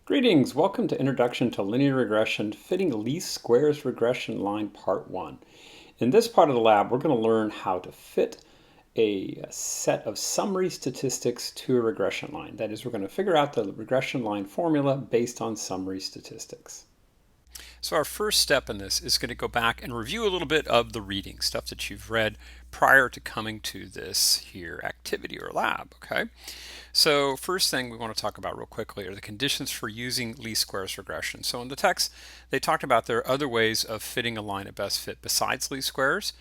Greetings, welcome to Introduction to Linear Regression, Fitting Least Squares Regression Line Part 1. In this part of the lab, we're going to learn how to fit a set of summary statistics to a regression line. That is, we're going to figure out the regression line formula based on summary statistics. So our first step in this is going to go back and review a little bit of the reading, stuff that you've read prior to coming to this here activity or lab, okay? So first thing we want to talk about real quickly are the conditions for using least squares regression. So in the text, they talked about there are other ways of fitting a line at best fit besides least squares.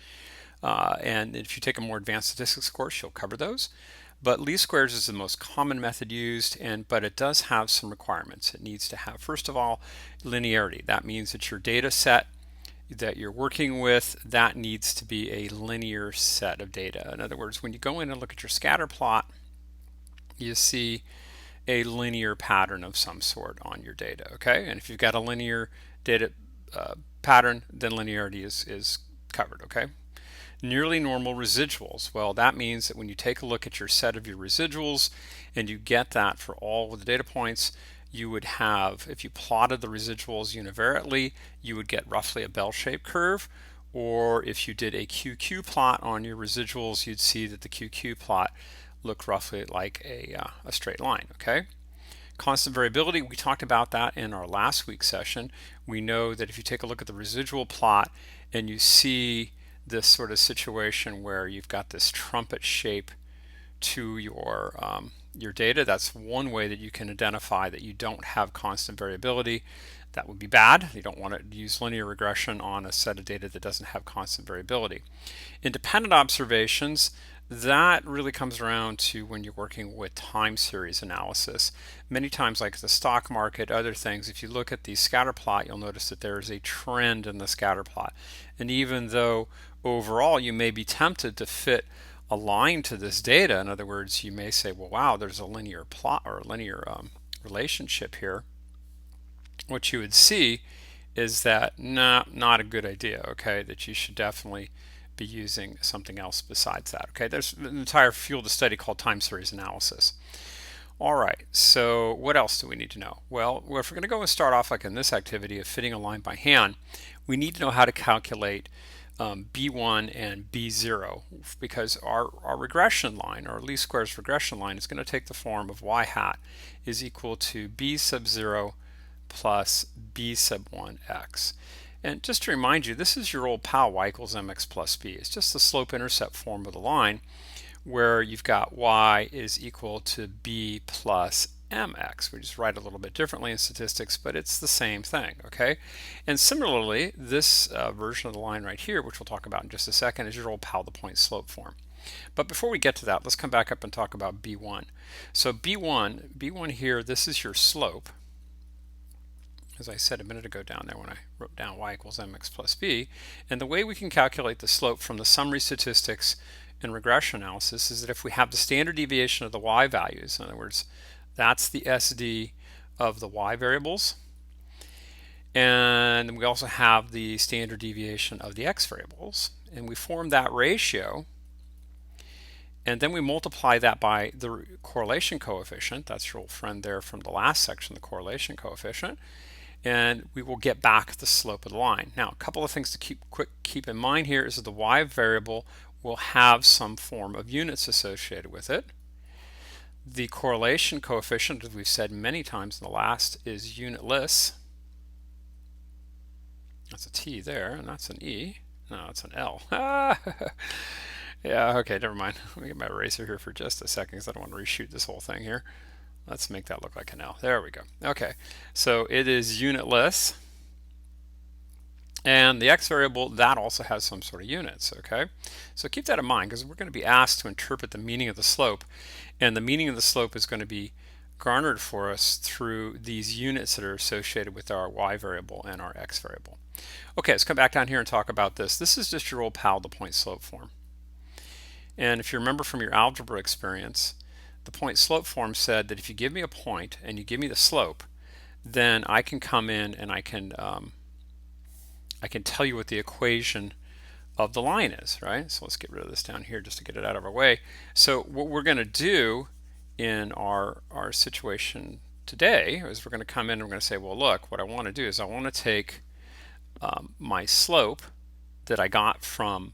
And if you take a more advanced statistics course, you'll cover those. But least squares is the most common method used, but it does have some requirements. It needs to have, first of all, linearity. That means that your data set that you're working with, that needs to be a linear set of data. In other words, when you go in and look at your scatter plot, you see a linear pattern of some sort on your data, okay? And if you've got a linear data pattern, then linearity is covered, okay? Nearly normal residuals. Well, that means that when you take a look at your set of your residuals and you get that for all of the data points, you would have, if you plotted the residuals univariately, you would get roughly a bell-shaped curve. Or if you did a QQ plot on your residuals, you'd see that the QQ plot looked roughly like a straight line, okay? Constant variability, we talked about that in our last week's session. We know that if you take a look at the residual plot and you see this sort of situation where you've got this trumpet shape to your data, that's one way that you can identify that you don't have constant variability. That would be bad. You don't want to use linear regression on a set of data that doesn't have constant variability. Independent observations, that really comes around to when you're working with time series analysis. Many times, like the stock market, other things, if you look at the scatter plot, you'll notice that there is a trend in the scatter plot. And even though overall you may be tempted to fit a line to this data, in other words, you may say, well, wow, there's a linear plot or a linear relationship here. What you would see is that not a good idea, okay, that you should definitely be using something else besides that, okay. There's an entire field of study called time series analysis. All right, so what else do we need to know? Well, if we're going to go and start off like in this activity of fitting a line by hand, we need to know how to calculate B1 and B0, because our regression line, our least squares regression line, is going to take the form of y hat is equal to B sub 0 plus B sub 1 x. And just to remind you, this is your old pal y equals mx plus b. It's just the slope-intercept form of the line where you've got y is equal to b plus mx. We just write a little bit differently in statistics, but it's the same thing, okay? And similarly, this version of the line right here, which we'll talk about in just a second, is your old pal the point slope form. But before we get to that, let's come back up and talk about B1. So B1 here, this is your slope. As I said a minute ago down there when I wrote down y equals mx plus b. And the way we can calculate the slope from the summary statistics in regression analysis is that if we have the standard deviation of the y values, in other words, that's the SD of the y variables, and we also have the standard deviation of the x variables, and we form that ratio, and then we multiply that by the correlation coefficient. That's your old friend there from the last section, the correlation coefficient, and we will get back the slope of the line. Now, a couple of things to keep in mind here is that the y variable will have some form of units associated with it. The correlation coefficient, as we've said many times in the last, is unitless. That's a T there, and that's an E. No, it's an L. Yeah, okay, never mind. Let me get my eraser here for just a second because I don't want to reshoot this whole thing here. Let's make that look like an L. There we go. Okay, so it is unitless. And the x variable, that also has some sort of units, okay? So keep that in mind because we're going to be asked to interpret the meaning of the slope. And the meaning of the slope is going to be garnered for us through these units that are associated with our y variable and our x variable. Okay, let's come back down here and talk about this. This is just your old pal, the point slope form. And if you remember from your algebra experience, the point slope form said that if you give me a point and you give me the slope, then I can come in and I can tell you what the equation of the line is, right? So let's get rid of this down here just to get it out of our way. So what we're going to do in our situation today is we're going to come in and we're going to say, well, look, what I want to do is I want to take my slope that I got from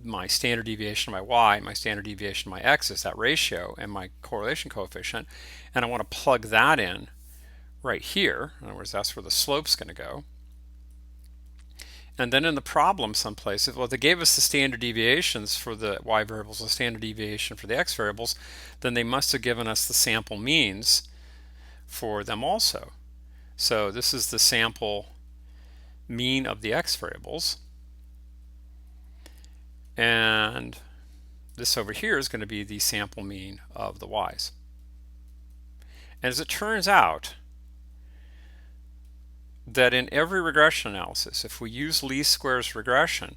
my standard deviation of my y, my standard deviation of my x is that ratio, and my correlation coefficient, and I want to plug that in right here. In other words, that's where the slope's going to go. And then in the problem someplace, well, they gave us the standard deviations for the y variables, the standard deviation for the x variables, then they must have given us the sample means for them also. So this is the sample mean of the x variables. And this over here is going to be the sample mean of the y's. And as it turns out, that in every regression analysis, if we use least squares regression,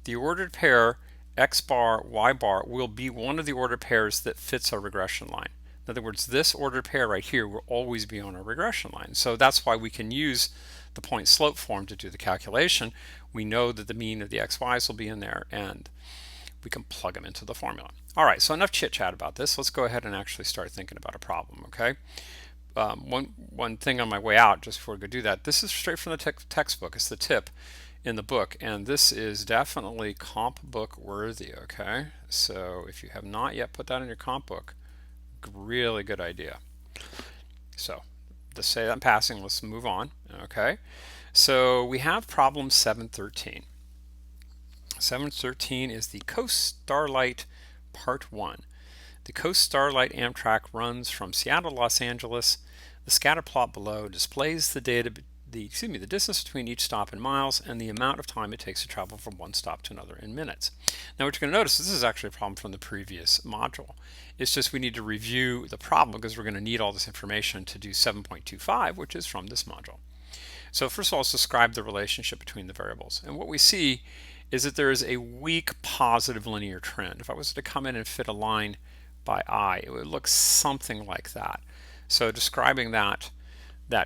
the ordered pair x bar, y bar will be one of the ordered pairs that fits our regression line. In other words, this ordered pair right here will always be on our regression line. So that's why we can use the point slope form to do the calculation. We know that the mean of the xy's will be in there, and we can plug them into the formula. All right, so enough chit chat about this. Let's go ahead and actually start thinking about a problem, okay? One thing on my way out, just before we go do that, this is straight from the textbook. It's the tip in the book, and this is definitely comp book worthy, okay? So if you have not yet put that in your comp book, really good idea. So to say that in passing, let's move on, okay? So we have problem 713. 713 is the Coast Starlight Part 1. The Coast Starlight Amtrak runs from Seattle to Los Angeles. The scatter plot below displays the distance between each stop in miles and the amount of time it takes to travel from one stop to another in minutes. Now what you're going to notice, this is actually a problem from the previous module. It's just we need to review the problem because we're going to need all this information to do 7.25, which is from this module. So first of all, let's describe the relationship between the variables. And what we see is that there is a weak positive linear trend. If I was to come in and fit a line by eye, it would look something like that. So describing that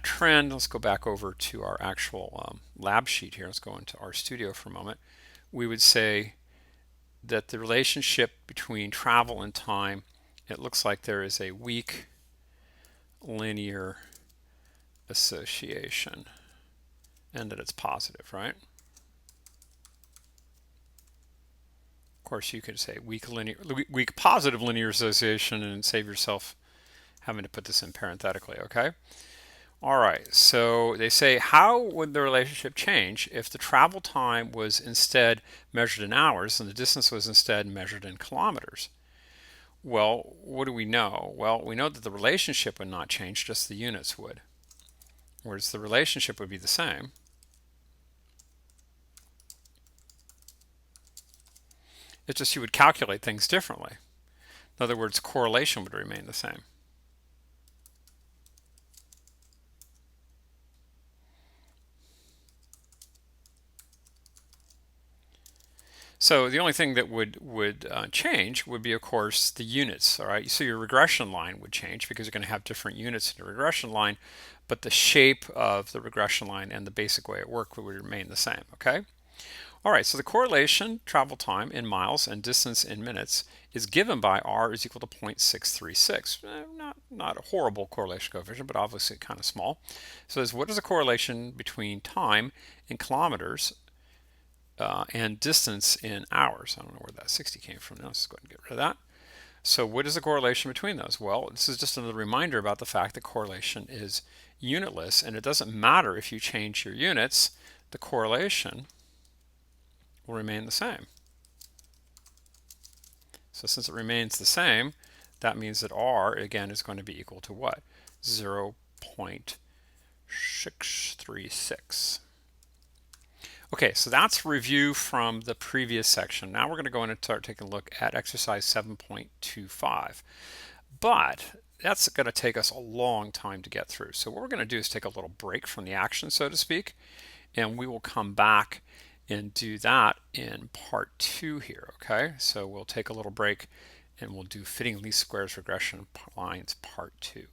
trend, let's go back over to our actual lab sheet here. Let's go into RStudio for a moment. We would say that the relationship between travel and time, it looks like there is a weak linear association, and that it's positive, right? Of course, you could say weak positive linear association and save yourself having to put this in parenthetically, okay? All right, so they say, how would the relationship change if the travel time was instead measured in hours and the distance was instead measured in kilometers? Well, what do we know? Well, we know that the relationship would not change, just the units would. Whereas the relationship would be the same. It's just you would calculate things differently. In other words, correlation would remain the same. So the only thing that would change would be, of course, the units. All right, so your regression line would change because you're going to have different units in the regression line, but the shape of the regression line and the basic way it worked would remain the same. Okay. All right, so the correlation, travel time in miles and distance in minutes, is given by r is equal to 0.636. Not a horrible correlation coefficient, but obviously kind of small. So what is the correlation between time in kilometers and distance in hours? I don't know where that 60 came from. Now let's go ahead and get rid of that. So what is the correlation between those? Well, this is just another reminder about the fact that correlation is unitless, and it doesn't matter if you change your units, the correlation will remain the same. So since it remains the same, that means that r, again, is going to be equal to what? 0.636. Okay, so that's review from the previous section. Now we're going to go in and start taking a look at exercise 7.25. But that's going to take us a long time to get through. So what we're going to do is take a little break from the action, so to speak, and we will come back and do that in part 2 here, okay? So we'll take a little break and we'll do fitting least squares regression lines part 2.